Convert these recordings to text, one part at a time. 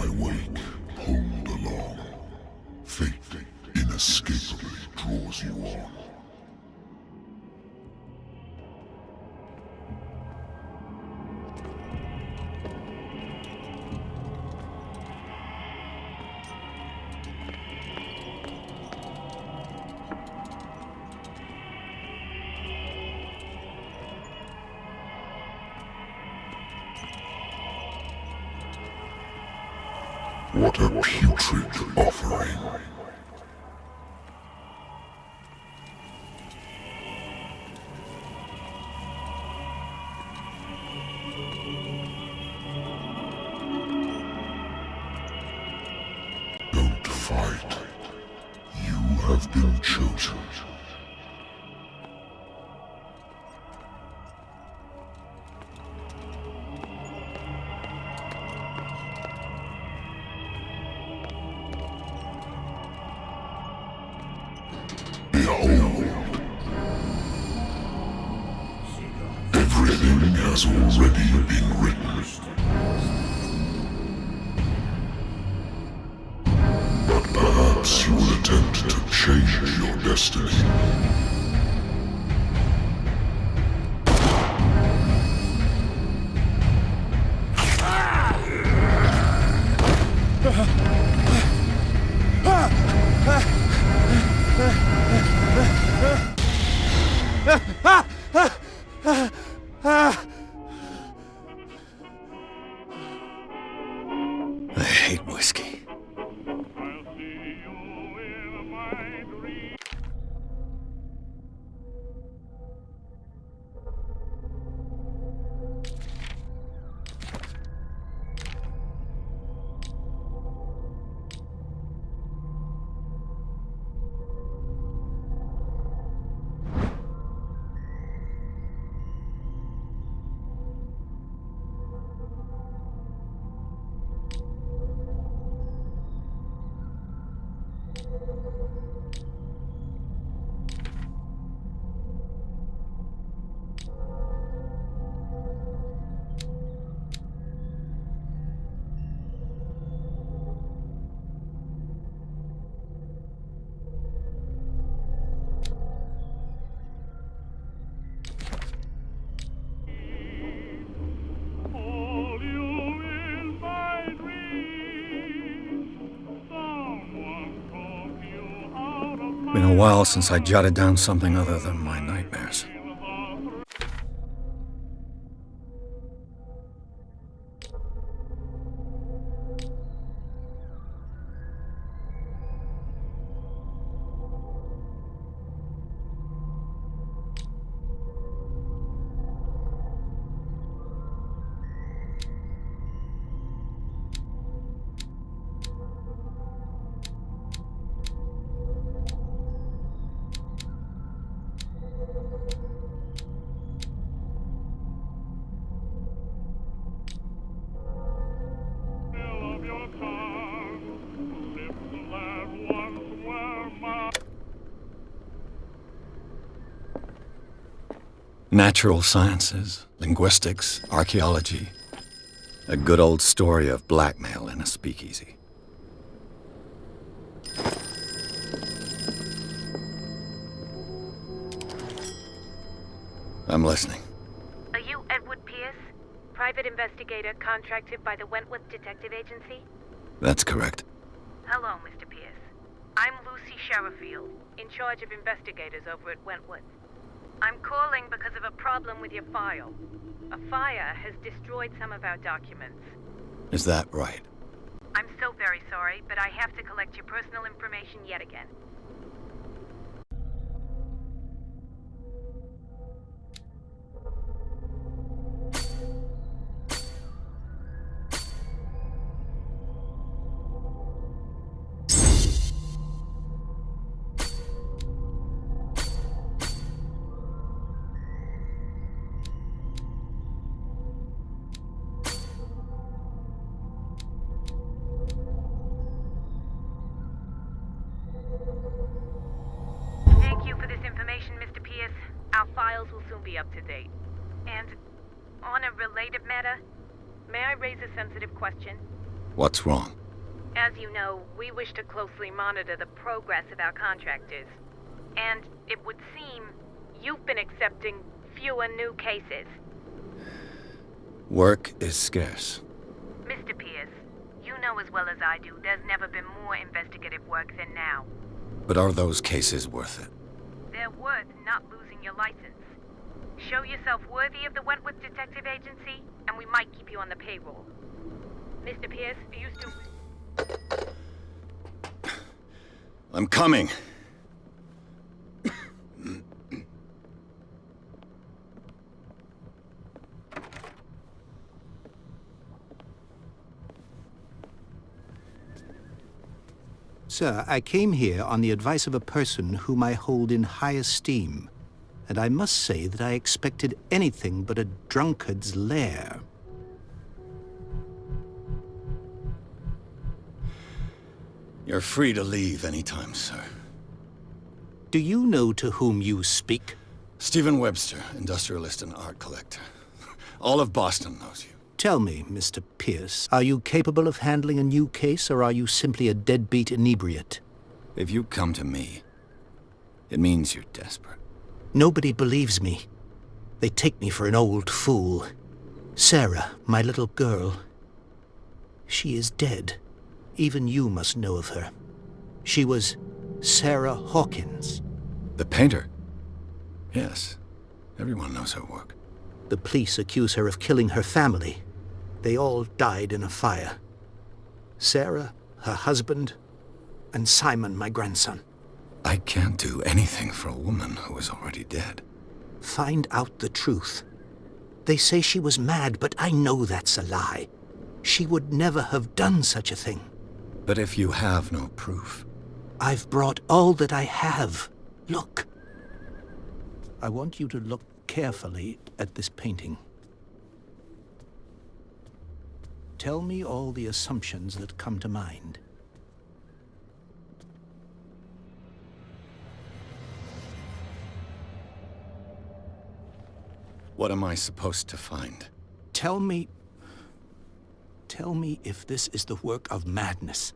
my wake, pulled along. Fate inescapably draws you on. What a putrid offering. Don't fight. You have been chosen. Behold. Everything has already been written. But perhaps you will attempt to change your destiny. I hate whiskey. Been a while since I jotted down something other than my nightmares. Natural sciences, linguistics, archaeology. A good old story of blackmail in a speakeasy. I'm listening. Are you Edward Pierce, private investigator contracted by the Wentworth Detective Agency? That's correct. Hello, Mr. Pierce. I'm Lucy Sherifield, in charge of investigators over at Wentworth. I'm calling because of a problem with your file. A fire has destroyed some of our documents. Is that right? I'm so very sorry, but I have to collect your personal information yet again. Mr. Pierce, our files will soon be up to date. And on a related matter, may I raise a sensitive question? What's wrong? As you know, we wish to closely monitor the progress of our contractors. And it would seem you've been accepting fewer new cases. Work is scarce. Mr. Pierce, you know as well as I do there's never been more investigative work than now. But are those cases worth it? They're worth not losing your license. Show yourself worthy of the Wentworth Detective Agency, and we might keep you on the payroll. Mr. Pierce, are you still... I'm coming. Sir, I came here on the advice of a person whom I hold in high esteem, and I must say that I expected anything but a drunkard's lair. You're free to leave anytime, sir. Do you know to whom you speak? Stephen Webster, industrialist and art collector. All of Boston knows you. Tell me, Mr. Pierce, are you capable of handling a new case, or are you simply a deadbeat inebriate? If you come to me, it means you're desperate. Nobody believes me. They take me for an old fool. Sarah, my little girl, she is dead. Even you must know of her. She was Sarah Hawkins. The painter? Yes. Everyone knows her work. The police accuse her of killing her family. They all died in a fire. Sarah, her husband, and Simon, my grandson. I can't do anything for a woman who is already dead. Find out the truth. They say she was mad, but I know that's a lie. She would never have done such a thing. But if you have no proof... I've brought all that I have. Look. I want you to look carefully at this painting. Tell me all the assumptions that come to mind. What am I supposed to find? Tell me if this is the work of madness.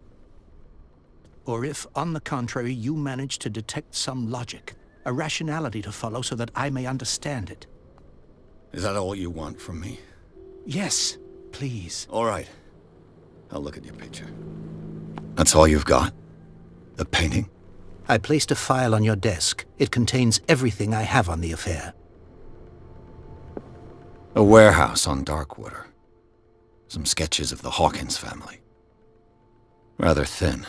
Or if, on the contrary, you manage to detect some logic, a rationality to follow so that I may understand it. Is that all you want from me? Yes, please. All right. I'll look at your picture. That's all you've got? The painting? I placed a file on your desk. It contains everything I have on the affair. A warehouse on Darkwater. Some sketches of the Hawkins family. Rather thin.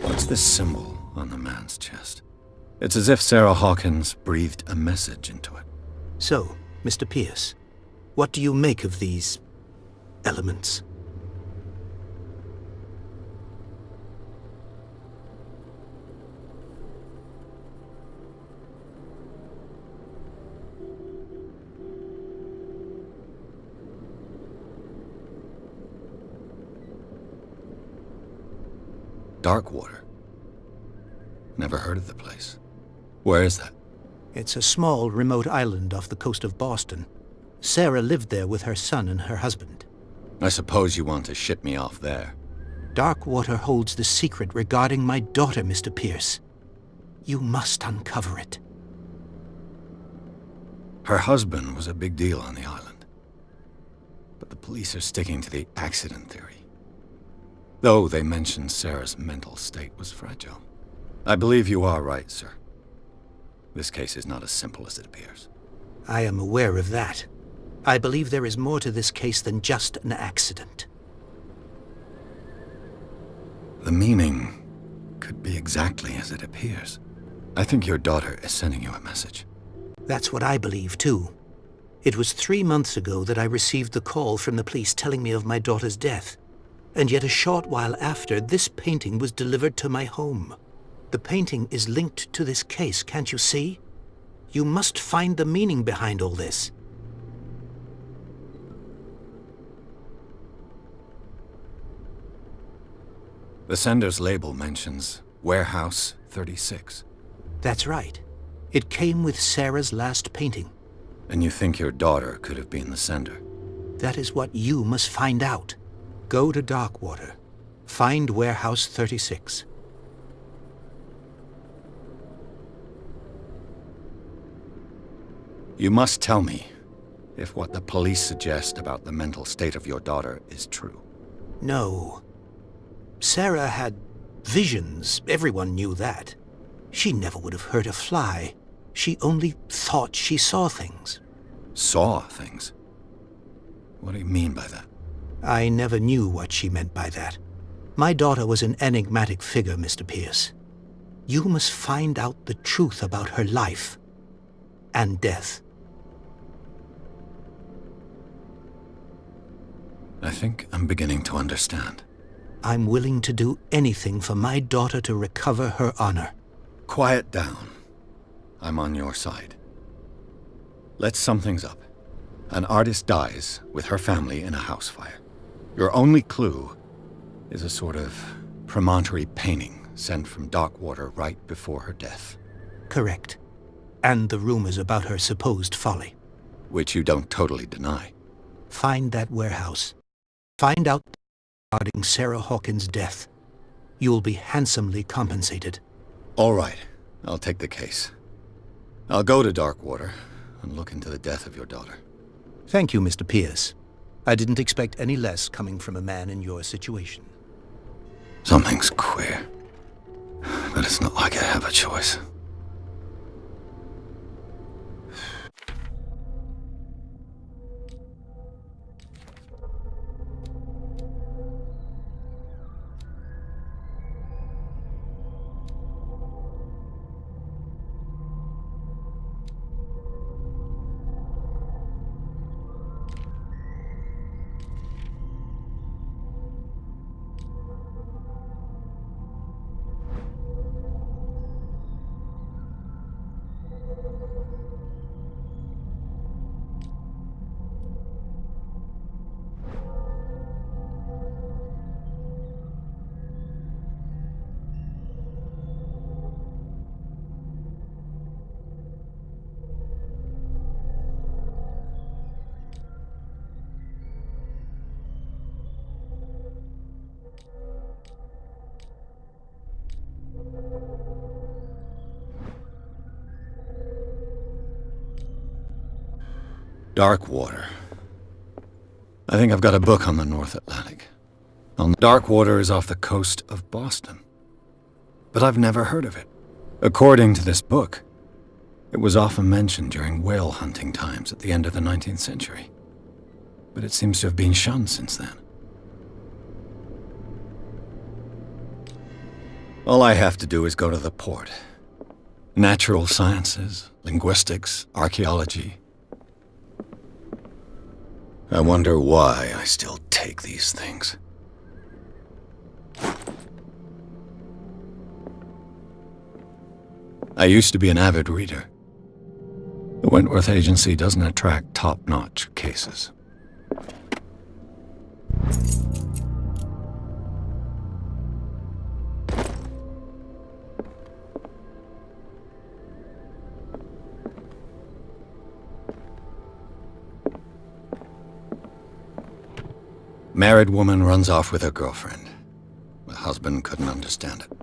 What's this symbol on the man's chest? It's as if Sarah Hawkins breathed a message into it. So, Mr. Pierce, what do you make of these elements? Darkwater. Never heard of the place. Where is that? It's a small, remote island off the coast of Boston. Sarah lived there with her son and her husband. I suppose you want to ship me off there. Darkwater holds the secret regarding my daughter, Mr. Pierce. You must uncover it. Her husband was a big deal on the island. But the police are sticking to the accident theory. Though they mentioned Sarah's mental state was fragile. I believe you are right, sir. This case is not as simple as it appears. I am aware of that. I believe there is more to this case than just an accident. The meaning could be exactly as it appears. I think your daughter is sending you a message. That's what I believe, too. It was 3 months ago that I received the call from the police telling me of my daughter's death. And yet a short while after, this painting was delivered to my home. The painting is linked to this case, can't you see? You must find the meaning behind all this. The sender's label mentions Warehouse 36. That's right. It came with Sarah's last painting. And you think your daughter could have been the sender? That is what you must find out. Go to Darkwater. Find Warehouse 36. You must tell me if what the police suggest about the mental state of your daughter is true. No. Sarah had visions. Everyone knew that. She never would have hurt a fly. She only thought she saw things. Saw things? What do you mean by that? I never knew what she meant by that. My daughter was an enigmatic figure, Mr. Pierce. You must find out the truth about her life and death. I think I'm beginning to understand. I'm willing to do anything for my daughter to recover her honor. Quiet down. I'm on your side. Let's sum things up. An artist dies with her family in a house fire. Your only clue is a sort of promontory painting sent from Darkwater right before her death. Correct. And the rumors about her supposed folly. Which you don't totally deny. Find that warehouse. Find out regarding Sarah Hawkins' death. You'll be handsomely compensated. All right. I'll take the case. I'll go to Darkwater and look into the death of your daughter. Thank you, Mr. Pierce. I didn't expect any less coming from a man in your situation. Something's queer. But it's not like I have a choice. Darkwater. I think I've got a book on the North Atlantic. Darkwater is off the coast of Boston. But I've never heard of it. According to this book, it was often mentioned during whale hunting times at the end of the 19th century. But it seems to have been shunned since then. All I have to do is go to the port. Natural sciences, linguistics, archaeology. I wonder why I still take these things. I used to be an avid reader. The Wentworth Agency doesn't attract top-notch cases. Married woman runs off with her girlfriend. The husband couldn't understand it.